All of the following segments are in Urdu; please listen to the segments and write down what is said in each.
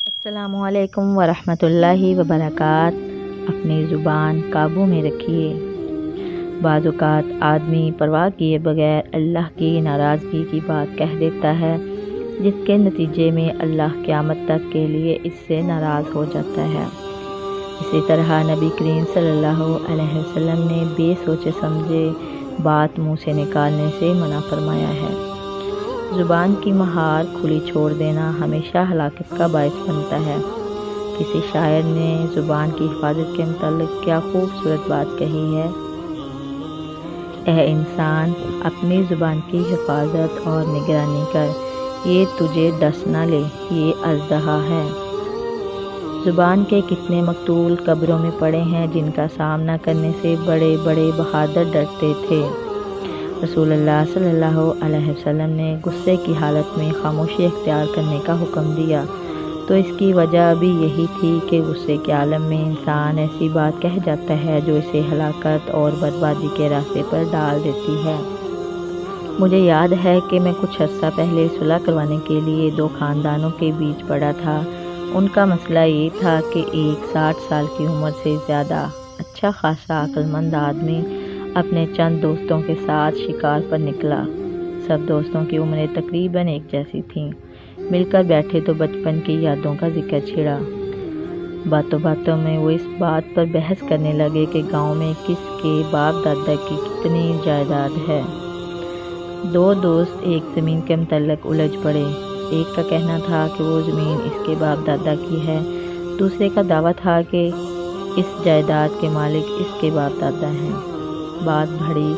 السلام علیکم ورحمۃ اللہ وبرکاتہ۔ اپنی زبان قابو میں رکھیے۔ بعض اوقات آدمی پرواہ کیے بغیر اللہ کی ناراضگی کی بات کہہ دیتا ہے، جس کے نتیجے میں اللہ قیامت تک کے لیے اس سے ناراض ہو جاتا ہے۔ اسی طرح نبی کریم صلی اللہ علیہ وسلم نے بے سوچے سمجھے بات منہ سے نکالنے سے منع فرمایا ہے۔ زبان کی مہار کھلی چھوڑ دینا ہمیشہ ہلاکت کا باعث بنتا ہے۔ کسی شاعر نے زبان کی حفاظت کے متعلق کیا خوبصورت بات کہی ہے: اے انسان، اپنی زبان کی حفاظت اور نگرانی کر، یہ تجھے ڈس نہ لے، یہ اژدہا ہے۔ زبان کے کتنے مقتول قبروں میں پڑے ہیں جن کا سامنا کرنے سے بڑے بڑے بہادر ڈرتے تھے۔ رسول اللہ صلی اللہ علیہ وسلم نے غصے کی حالت میں خاموشی اختیار کرنے کا حکم دیا، تو اس کی وجہ بھی یہی تھی کہ غصے کے عالم میں انسان ایسی بات کہہ جاتا ہے جو اسے ہلاکت اور بربادی کے راستے پر ڈال دیتی ہے۔ مجھے یاد ہے کہ میں کچھ عرصہ پہلے صلح کروانے کے لیے دو خاندانوں کے بیچ پڑا تھا۔ ان کا مسئلہ یہ تھا کہ ایک 60 سال کی عمر سے زیادہ اچھا خاصا عقل مند آدمی اپنے چند دوستوں کے ساتھ شکار پر نکلا۔ سب دوستوں کی عمریں تقریباً ایک جیسی تھیں۔ مل کر بیٹھے تو بچپن کی یادوں کا ذکر چھڑا۔ باتوں باتوں میں وہ اس بات پر بحث کرنے لگے کہ گاؤں میں کس کے باپ دادا کی کتنی جائیداد ہے۔ دو دوست ایک زمین کے متعلق الجھ پڑے۔ ایک کا کہنا تھا کہ وہ زمین اس کے باپ دادا کی ہے، دوسرے کا دعویٰ تھا کہ اس جائیداد کے مالک اس کے باپ دادا ہیں۔ بات بڑھی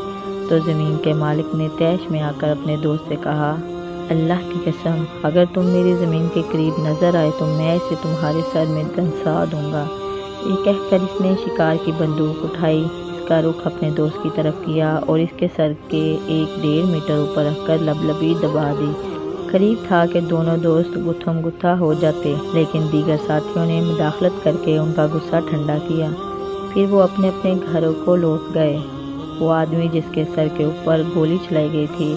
تو زمین کے مالک نے طیش میں آ کر اپنے دوست سے کہا: اللہ کی قسم، اگر تم میری زمین کے قریب نظر آئے تو میں اسے تمہارے سر میں دھنسا دوں گا۔ یہ کہہ کر اس نے شکار کی بندوق اٹھائی، اس کا رخ اپنے دوست کی طرف کیا اور اس کے سر کے 1.5 میٹر اوپر رکھ کر لبلبی دبا دی۔ قریب تھا کہ دونوں دوست گتھم گتھا ہو جاتے، لیکن دیگر ساتھیوں نے مداخلت کر کے ان کا غصہ ٹھنڈا کیا۔ پھر وہ اپنے اپنے گھروں کو لوٹ گئے۔ وہ آدمی جس کے سر کے اوپر گولی چلائی گئی تھی،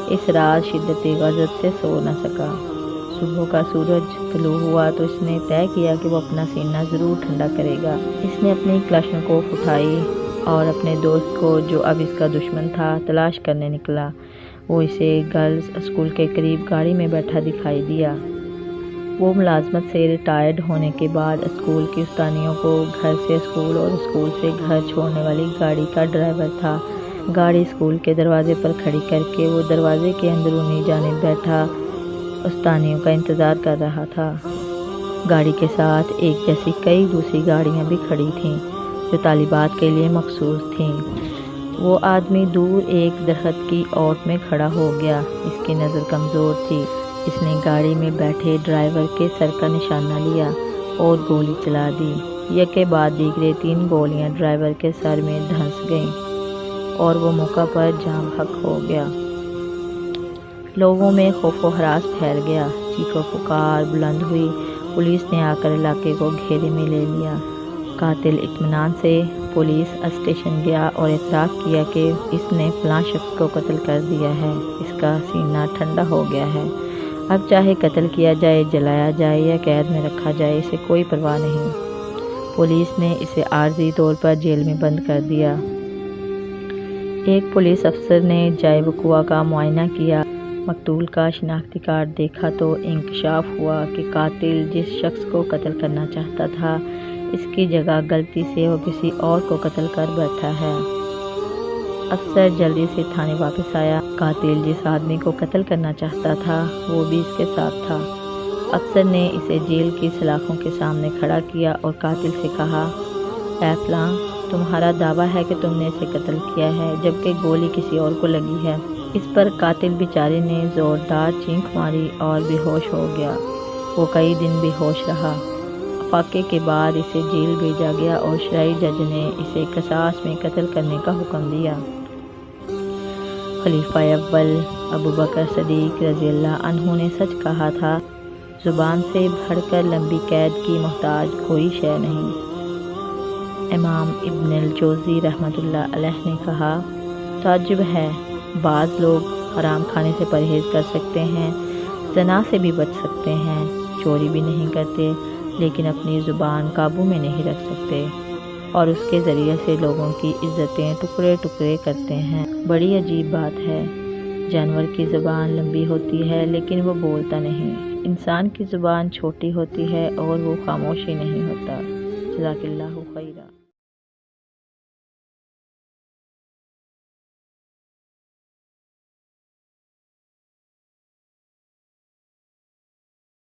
اس رات شدت غضب سے سو نہ سکا۔ صبح کا سورج طلوع ہوا تو اس نے طے کیا کہ وہ اپنا سینہ ضرور ٹھنڈا کرے گا۔ اس نے اپنی کلاشنکوف اٹھائی اور اپنے دوست کو، جو اب اس کا دشمن تھا، تلاش کرنے نکلا۔ وہ اسے گرلز اسکول کے قریب گاڑی میں بیٹھا دکھائی دیا۔ وہ ملازمت سے ریٹائرڈ ہونے کے بعد اسکول کی استانیوں کو گھر سے اسکول اور اسکول سے گھر چھوڑنے والی گاڑی کا ڈرائیور تھا۔ گاڑی اسکول کے دروازے پر کھڑی کر کے وہ دروازے کے اندرونی جانب بیٹھا استانیوں کا انتظار کر رہا تھا۔ گاڑی کے ساتھ ایک جیسی کئی دوسری گاڑیاں بھی کھڑی تھیں جو طالبات کے لیے مخصوص تھیں۔ وہ آدمی دور ایک درخت کی اوٹ میں کھڑا ہو گیا۔ اس کی نظر کمزور تھی۔ اس نے گاڑی میں بیٹھے ڈرائیور کے سر کا نشانہ لیا اور گولی چلا دی۔ یکے بعد دیگرے 3 گولیاں ڈرائیور کے سر میں دھنس گئیں اور وہ موقع پر جاں بحق ہو گیا۔ لوگوں میں خوف و ہراس پھیل گیا۔ چیخ و پکار بلند ہوئی۔ پولیس نے آ کر علاقے کو گھیرے میں لے لیا۔ قاتل اطمینان سے پولیس اسٹیشن گیا اور اعتراف کیا کہ اس نے فلاں شخص کو قتل کر دیا ہے۔ اس کا سینہ ٹھنڈا ہو گیا ہے۔ اب چاہے قتل کیا جائے، جلایا جائے یا قید میں رکھا جائے، اسے کوئی پرواہ نہیں۔ پولیس نے اسے عارضی طور پر جیل میں بند کر دیا۔ ایک پولیس افسر نے جائے وقوع کا معائنہ کیا، مقتول کا شناختی کارڈ دیکھا تو انکشاف ہوا کہ قاتل جس شخص کو قتل کرنا چاہتا تھا، اس کی جگہ غلطی سے وہ کسی اور کو قتل کر بیٹھا ہے۔ افسر جلدی سے تھانے واپس آیا۔ قاتل جس آدمی کو قتل کرنا چاہتا تھا وہ بھی اس کے ساتھ تھا۔ افسر نے اسے جیل کی سلاخوں کے سامنے کھڑا کیا اور قاتل سے کہا: اے فلاں، تمہارا دعویٰ ہے کہ تم نے اسے قتل کیا ہے جبکہ گولی کسی اور کو لگی ہے۔ اس پر قاتل بیچارے نے زوردار چینخ ماری اور بے ہوش ہو گیا۔ وہ کئی دن بے ہوش رہا۔ افاقے کے بعد اسے جیل بھیجا گیا اور شرعی جج نے اسے قصاص میں قتل کرنے کا حکم دیا۔ خلیفہ اول ابوبکر صدیق رضی اللہ عنہ نے سچ کہا تھا: زبان سے بڑھ کر لمبی قید کی محتاج کوئی شے نہیں۔ امام ابن الجوزی رحمۃ اللہ علیہ نے کہا: تعجب ہے، بعض لوگ حرام کھانے سے پرہیز کر سکتے ہیں، زنا سے بھی بچ سکتے ہیں، چوری بھی نہیں کرتے، لیکن اپنی زبان قابو میں نہیں رکھ سکتے اور اس کے ذریعے سے لوگوں کی عزتیں ٹکڑے ٹکڑے کرتے ہیں۔ بڑی عجیب بات ہے، جانور کی زبان لمبی ہوتی ہے لیکن وہ بولتا نہیں، انسان کی زبان چھوٹی ہوتی ہے اور وہ خاموش ہی نہیں ہوتا۔ جزاک اللہ خیرا۔